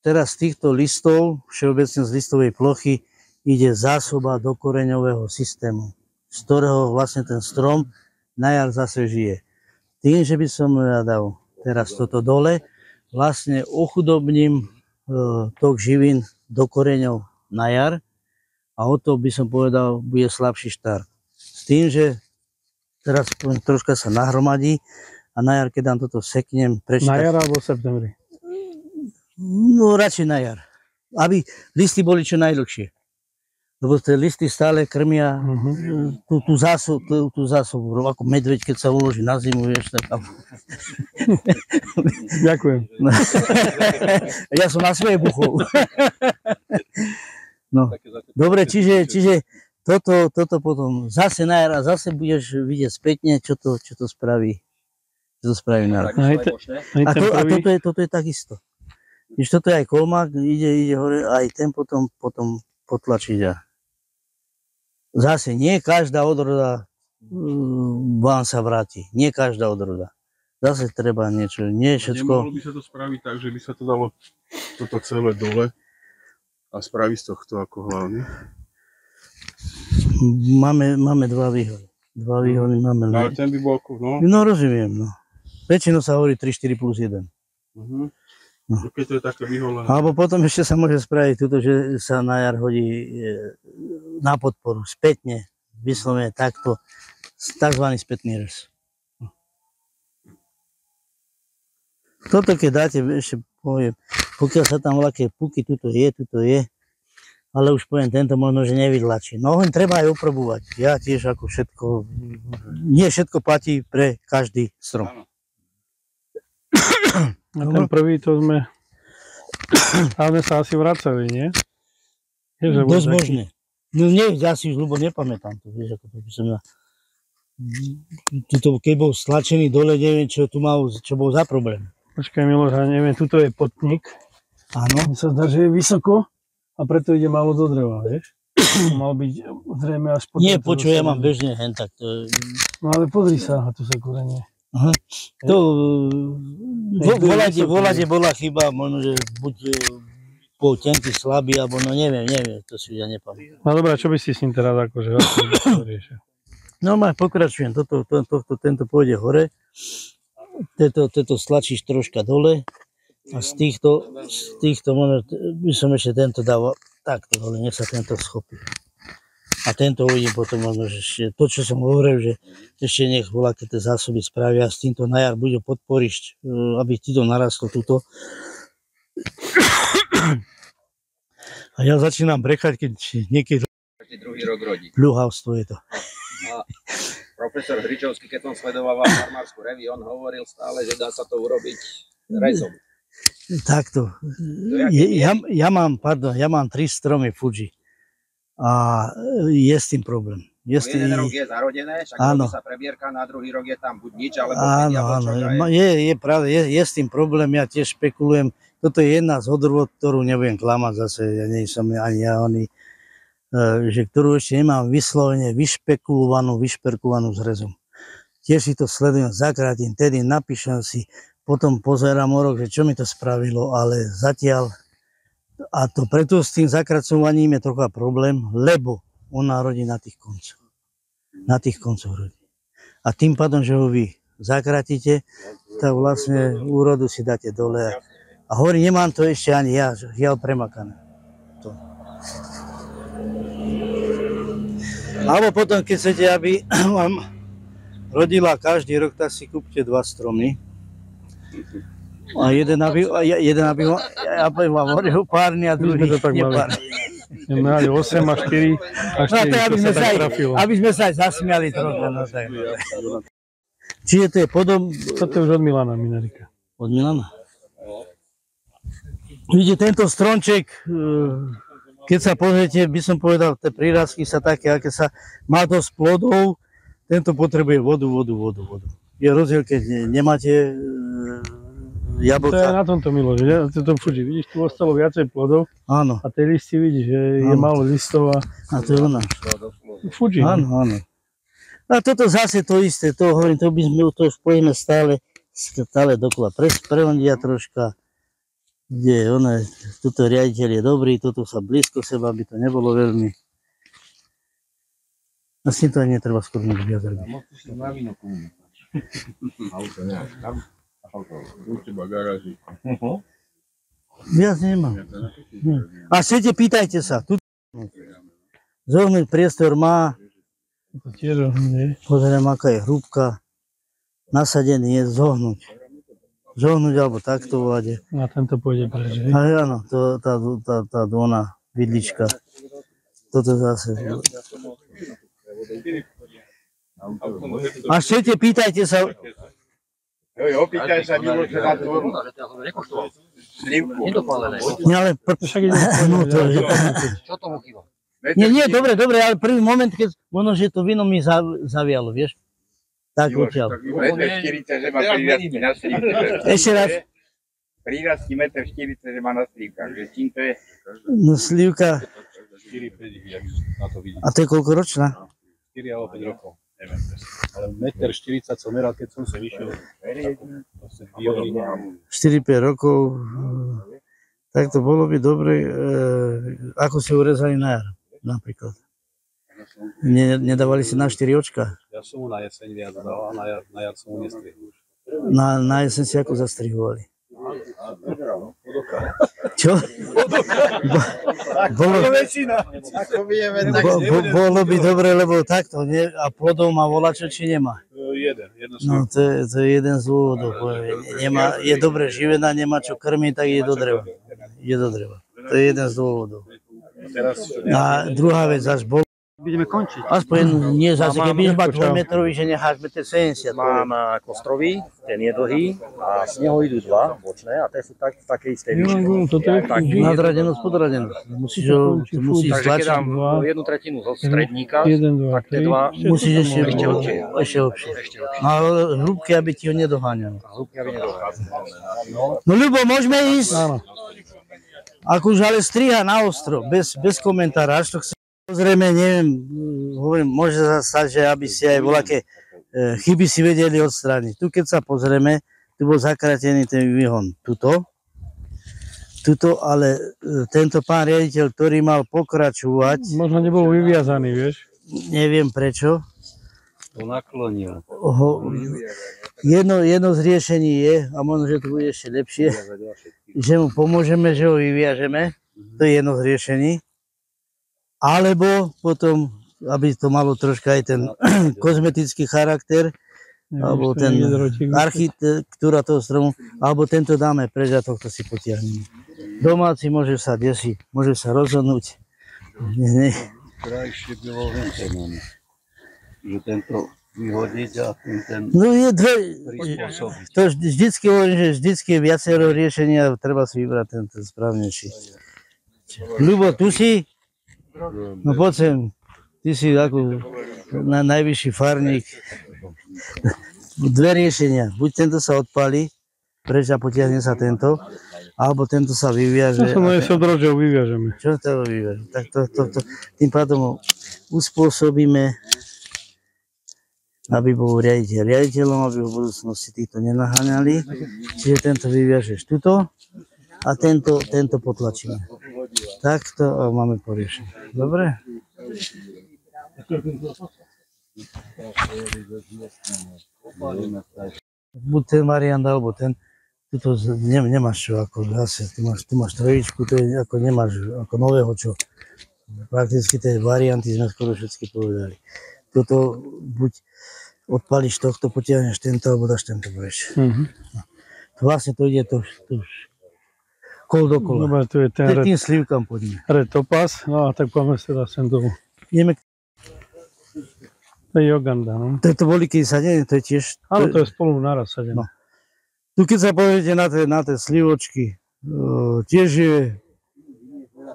teraz z týchto listov, všeobecne z listovej plochy, ide zásoba do koreňového systému, z ktorého vlastne ten strom na jar zase žije. Tým, že by som ja dal teraz toto dole, vlastne ochudobním tok živín do koreňov na jar a o to by som povedal, bude slabší štart. S tým, že teraz troška sa nahromadí a na jar, keď dám toto seknem, Na jar alebo v septembri? No radšej na jar, aby listy boli čo najdlhšie. Lebo tie listy stále krmia tú zásobu, ako medveď, keď sa uloží na zimu, vieš, tak tam. Ďakujem. Ja som na svoje buchov. No, dobre, čiže toto potom zase na jar a zase budeš vidieť spätne, čo to spraví. Čo to spraví na jar. A toto je takisto. Když toto je aj kolmák, ide hore, aj ten potom potlačiť a zase nie každá odroda vám sa vráti. Nie každá odroda. Zase treba niečo, nie všetko. Nemohlo by sa to spraviť tak, že by sa to dalo toto celé dole a spraviť z tohto ako hlavne? Máme dva výhody. Dva výhody máme. Ale ten by bol ako, no. No rozumiem, no. Väčšinou sa hovorí 3, 4 plus 1. No. Keď to je také vyholené. Alebo potom ešte sa môže spraviť toto, že sa na jar hodí na podporu, spätne, vyslovene takto, takzvaný spätný rez. Toto keď dáte, ešte poviem, pokiaľ sa tam voľaké puky, tuto je, ale už poviem, tento možno, že nevydlačí. No oheň treba aj oprobovať. Ja tiež ako všetko, nie všetko platí pre každý strom. A ten prvý to sme sa asi vracali, nie? Dosť možné. No nie, ja si už ľubo nepamätám to, vieš, ako to by som ja... Keď bol stlačený dole, neviem, čo tu mal, čo bol za problém. Počkaj, Miloš, ja neviem, tuto je potník. Áno. Mne sa zdá, že je vysoko a preto ide málo do dreva, vieš? Mal byť zrejme až po... Nie, počuj, ja mám bežne hen tak. To... No ale pozri sa, tu sa korenie. Aha. To volade bola chyba, možno, že buď bol tenký, slabý, alebo no neviem, to si ja nepamätám. No dobré, čo by si s ním teraz akože riešil? No pokračujem, tento pôjde hore, tento stlačíš troška dole a z týchto možno by som ešte tento dával takto dole, nech sa tento schopí. A tento uvidím potom možno, že to, čo som hovoril, že ešte nech voľaké tie zásoby spravia, s týmto na jar bude podporiť, aby ti to narastlo tuto. A ja začínam brechať, keď niekedy... Druhý rok rodí. Pľuhavstvo je to. A profesor Hričovský, keď som sledoval farmárskú reví, on hovoril stále, že dá sa to urobiť rezom. Takto. Ja mám 3 stromy Fuji. A je s tým problém. Jeden rok je zarodené, však robí sa prebierka, na druhý rok je tam buď nič, alebo áno. Je pravda, je s tým problém, ja tiež špekulujem. Toto je jedna z odrôd, ktorú nebudem klamať zase, ja nie som ani ja, že ktorú ešte nemám vyslovene vyšperkovanú s rezom. Tiež si to sledujem, zakrátim, tedy napíšem si, potom pozerám o rok, že čo mi to spravilo, ale zatiaľ. A to preto s tým zakracovaním je trocha problém, lebo ona rodí na tých koncoch. Na tých koncoch rodí. A tým pádom, že ho vy zakratíte, tak vlastne úrodu si dáte dole. A hovorí, nemám to ešte ani ja, žiaľ premakané. To. Alebo potom, keď chcete, aby vám rodila každý rok, tak si kúpte 2 stromy. A jeden aby vám hovoril párny a druhý nepárny. Mali 8 a 4 a 4, to sa tak trafilo. Aby sme sa aj zasmiali trochu. No, tak. Čiže to je Toto je už od Milana Minarika. Od Milana? Vidíte, tento stromček, keď sa pozriete, by som povedal, tie prírastky sa také, aké sa má dosť plodov, tento potrebuje vodu. Je rozdiel, keď nemáte jablka. To je na tomto, Milo, že to Fuji, vidíš, tu ostalo viacej plodov. Áno. A tie listy vidíš, že je málo listov a to je ona. Fuji. Áno. A toto zase to isté, to hovorím, to by sme to spojíme stále dokola. Prevondia troška, kde tuto riaditeľ je dobrý, toto sa blízko seba, aby to nebolo veľmi. A s týmto ani netreba skoro nič viac robiť. U teba garáži. Viac nemám. A chcete, pýtajte sa. Tu zohnúť priestor má, To tiež nie. pozriem, aká je hrúbka. Nasadený je zohnúť. Zohnúť alebo takto vade. Na tento pôjde preč, hej? Ale áno, tá dvona vidlička. Toto zase. A chcete, pýtajte sa. Jo, pýtaj sa, Miloše, na dvoru. Slivku. Nie, ale Však ide no, to je. Čo tomu chýba? Nie, dobre, ale prvý moment, keď možno, že to víno mi zavialo, vieš? Tak odtiaľ. Meter 40, že má prírastky na slivkách. Ešte raz. Prírastky meter 40, že má na slivkách. Že čím to je? No slivka. 4-5 jak na to vidím. A to je koľko ročná? 4 alebo 5 rokov, neviem presne. Ale 1,40 m som meral, keď som sa vyšiel. To sa diori. 4-5 rokov. Tak to bolo by dobre, ako si urezali na jar, napríklad. Nedávali si na 4 očka. Ja som mu na jeseň viac dal a na jar som mu nestrihol. Na jeseň si ako zastrihovali. Čo? Bolo by dobre, lebo takto, nie? A plodov má volačo, či nemá? Jeden No, to je jeden z dôvodov. Je dobre živená, nemá čo krmiť, tak ide do dreva. To je jeden z dôvodov. A druhá vec, až bol. Budeme končiť. Aspoň nie zase, keby iba 2-metrový, že necháš 1,70 m. Mám kostrový, ten je dlhý a z neho idú dva bočné a tie sú tak v takej istej výške. Toto je Nadradenosť, podradenosť. Musíš Takže keď stlačiť. dám 1/3 zo stredníka, 1, 2, tak tie 3. dva Musíš ešte lepšie. Ešte lepšie. No ale hrúbky, aby ti ho nedoháňal. Hlúbky, aby nedochádza. No Ľubo, môžeme ísť? Áno. Ako už ale striha na ostro, bez komentára. Až to chce. Zrejme, neviem, hovorím, môže sa stať, že aby si aj voľaké chyby si vedeli odstrániť. Tu keď sa pozrieme, tu bol zakratený ten výhon. Tuto, ale tento pán riaditeľ, ktorý mal pokračovať, Možno nebol vyviazaný, vieš? neviem prečo, To naklonil. jedno z riešení je, a možno, že to bude ešte lepšie, že mu pomôžeme, že ho vyviažeme, to je jedno z riešení, alebo potom, aby to malo troška aj ten kozmetický charakter, alebo ten architektúra toho stromu, alebo tento dáme preč a tohto si potiahneme. Domáci môže sa desiť, môže sa rozhodnúť. Krajšie bylo ventenom. Že tento vyhodiť a ten No je prispôsobiť. to vždycky hovorím, že vždycky je viacero riešenia, treba si vybrať ten správnejší. Ľubo, tu si? No poď sem, ty si ako najvyšší farník. Dve riešenia, buď tento sa odpálí, preč a potiahne sa tento, alebo tento sa vyviaže. To som aj sa drožou vyviažeme. Čo to vyviaže? Tak to tým pádom ho uspôsobíme, aby bol riaditeľ. Riaditeľom, aby v budúcnosti týchto nenaháňali. Čiže tento vyviažeš tuto a tento potlačíme. Takto a máme poriešenie. Dobre? Buď ten variant, alebo ten, tuto nemáš čo, ako zase, tu máš trojičku, to je ako nemáš, ako nového čo. Prakticky tie varianty sme skoro všetky povedali. Toto buď odpališ tohto, potiahneš tento, alebo dáš tento preč. Vlastne to ide to kol dokola. Dobre, tu je ten Tým slivkám poďme. red topaz, no a tak poďme sa dá sem tomu. Ideme. To je Joganda, no. To boli keď sadené, to je tiež. Áno, to je spolu naraz sadené. No. Tu keď sa pozriete na tie slivočky, tiež je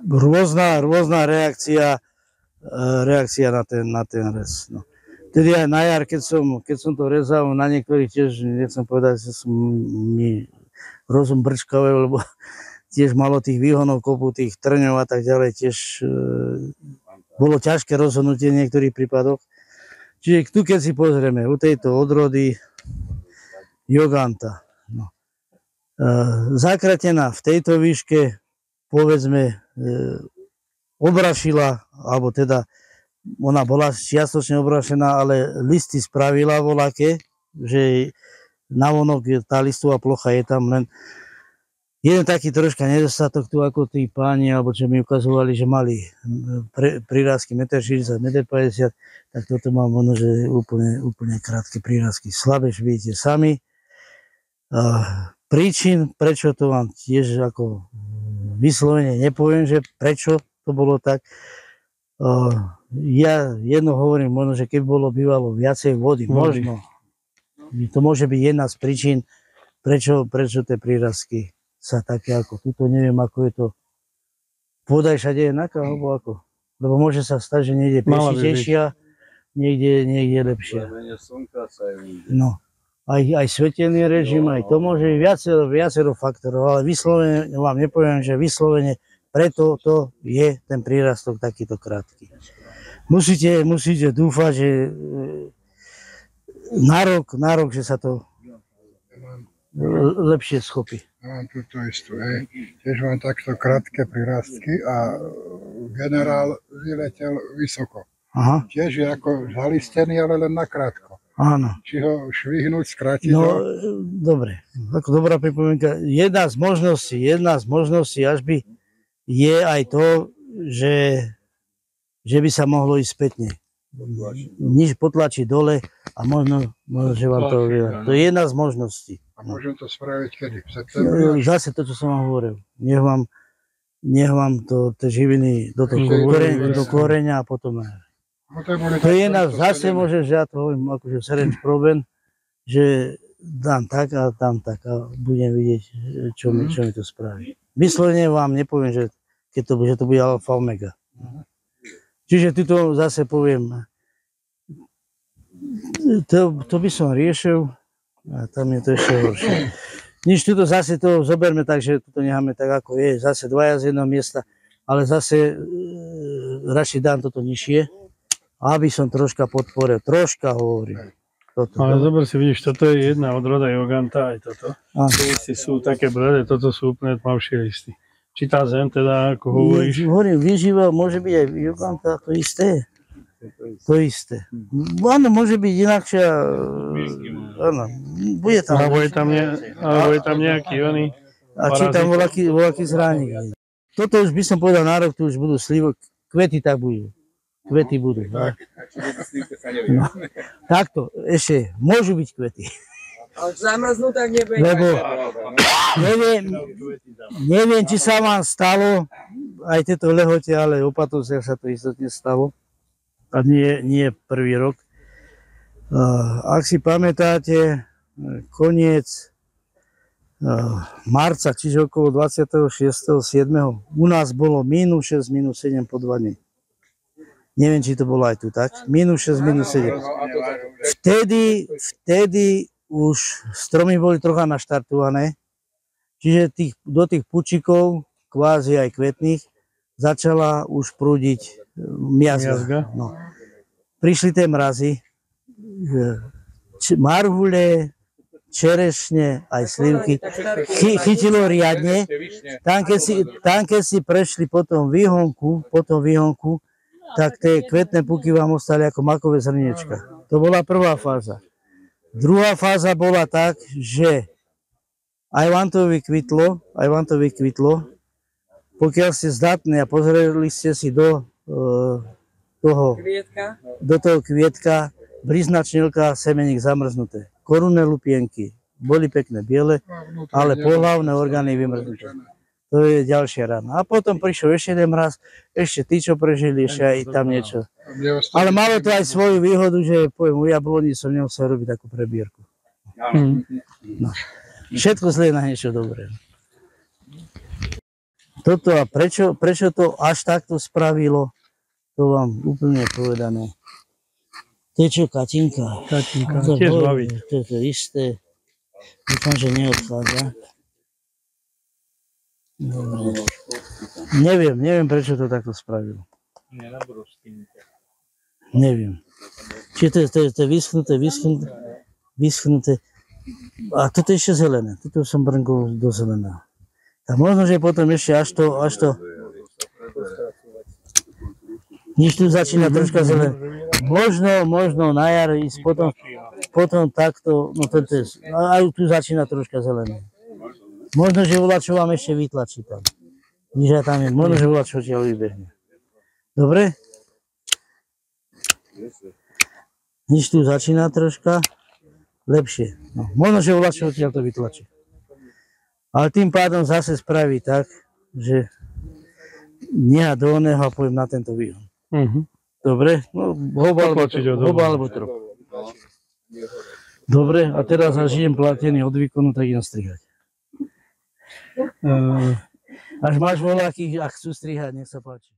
rôzna reakcia na ten rez. No. Tedy aj na jar, keď som to rezal, na niektorých tiež, nechcem povedať, že som mi rozum brčkal, lebo tiež malo tých výhonov, kopu tých trňov a tak ďalej, tiež bolo ťažké rozhodnutie v niektorých prípadoch. Čiže tu keď si pozrieme, u tejto odrody Joganta, no. Zakratená v tejto výške, povedzme, obrašila, alebo teda ona bola čiastočne obrašená, ale listy spravila voľaké, že navonok tá listová plocha je tam len jeden taký troška nedostatok tu, ako tí páni, alebo čo mi ukazovali, že mali prírázky 1,40 m, 1,50 m, tak toto mám ono, že úplne krátke prírázky. Slabé vidíte sami. Príčin, prečo to vám tiež ako vyslovene nepoviem, že prečo to bolo tak. Ja jedno hovorím, možno, že keby bolo bývalo viacej vody, možno. To môže byť jedna z príčin, prečo tie prírastky sa také ako tuto, neviem ako je to. Pôda všade je jednaká, alebo ako? Lebo môže sa stať, že niekde pešitejšia, niekde lepšia. No. Aj svetelný režim, aj to môže byť viacero faktorov, ale vyslovene vám nepoviem, že vyslovene preto to je ten prírastok takýto krátky. Musíte dúfať, že na rok, že sa to lepšie schopí. Mám túto istú, tiež mám takto krátke prírastky a generál vyletel vysoko. Aha. Tiež je ako zalistený, ale len nakrátko. Áno. Či ho švihnúť, skrátiť? No, dobre. Ako dobrá pripomienka. Jedna z možností až by je aj to, že by sa mohlo ísť spätne. Nič potlačiť dole a možno že vám to vyjde. To je jedna z možností. A môžem to spraviť kedy? V septembri? Zase to, čo som vám hovoril. Nech vám to tie živiny do koreňa a potom... To je zase môže, že ja to hovorím, akože serenč problém, že dám tak a dám tak a budem vidieť, čo mi to spraví. Vyslovene vám nepoviem, že to bude alfa omega. Čiže tuto zase poviem, to by som riešil a tam je to ešte horšie. Nič tuto zase to zoberme tak, že to necháme tak ako je, zase dvaja z jedného miesta, ale zase radšej dám toto nižšie, aby som troška podporil, hovorím. Toto. Ale dobre si vidíš, toto je jedna odroda Joganta, aj toto. Listy sú také bledé, toto sú úplne tmavšie listy. Či tá zem teda, ako hovoríš? Hovorím, výživa môže byť aj Joganta, to isté. To isté. Áno, môže byť inakšia, áno, bude tam. Alebo je tam nejaký oný. A či tam voľaký zránik. Toto už by som povedal na rok, tu už budú slivok, kvety tak budú. Kvety budú. Tak. No. Takto, ešte, môžu byť kvety. Ale zamrznú tak nebude. Lebo neviem, či sa vám stalo, aj tieto lehote, ale opatovciach sa to istotne stalo. A nie prvý rok. Ak si pamätáte, koniec marca, čiže okolo 26.7. u nás bolo -6, -7 po 2 dní. Neviem, či to bolo aj tu tak. -6, -7. Vtedy už stromy boli trocha naštartované, čiže do tých pučikov, kvázi aj kvetných, začala už prúdiť miazga. No. Prišli tie mrazy, marhule, čerešne, aj slivky. Chytilo riadne. Tam, keď si prešli potom výhonku, tak tie kvetné puky vám ostali ako makové zrniečka. To bola prvá fáza. Druhá fáza bola tak, že aj vám to vykvitlo, pokiaľ ste zdatní a pozreli ste si do toho kvietka, bríznačnilka, semeník zamrznuté. Korunné lupienky boli pekné biele, ale pohlavné orgány vymrznuté. To je ďalšia rána. A potom prišiel ešte jeden mraz, ešte tí, čo prežili, ešte aj tam niečo. Ale malo to aj svoju výhodu, že poviem, u jabloni som nemusel robiť takú prebierku. No. Všetko zlé na niečo dobré. Toto a prečo to až takto spravilo, to vám úplne povedané. To je čo, Katinka? Katinka, tiež baví. To je to isté. Dúfam, že neodchádza. Dobre. Neviem, prečo to takto spravilo. Neviem. Čiže to je vyschnuté. A toto je ešte zelené. Toto som brnkol do zeleného. Tak možno, že potom ešte až to... Nič tu začína troška zelené. Možno na jar ísť potom takto, no toto je, aj tu začína troška zelené. Možno, že volačo vám ešte vytlačí tam. Niža tam je, možno, že volačo ti vybehne. Dobre? Nič tu začína troška lepšie. No, možno, že volačo ti to vytlačí. Ale tým pádom zase spraví tak, že neha do oného a poviem na tento výhon. Dobre? No, hoba alebo trop. Dobre, a teraz až idem platený od výkonu, tak idem strihať. Až máš voľakých, ak chcú strihať, nech sa páči.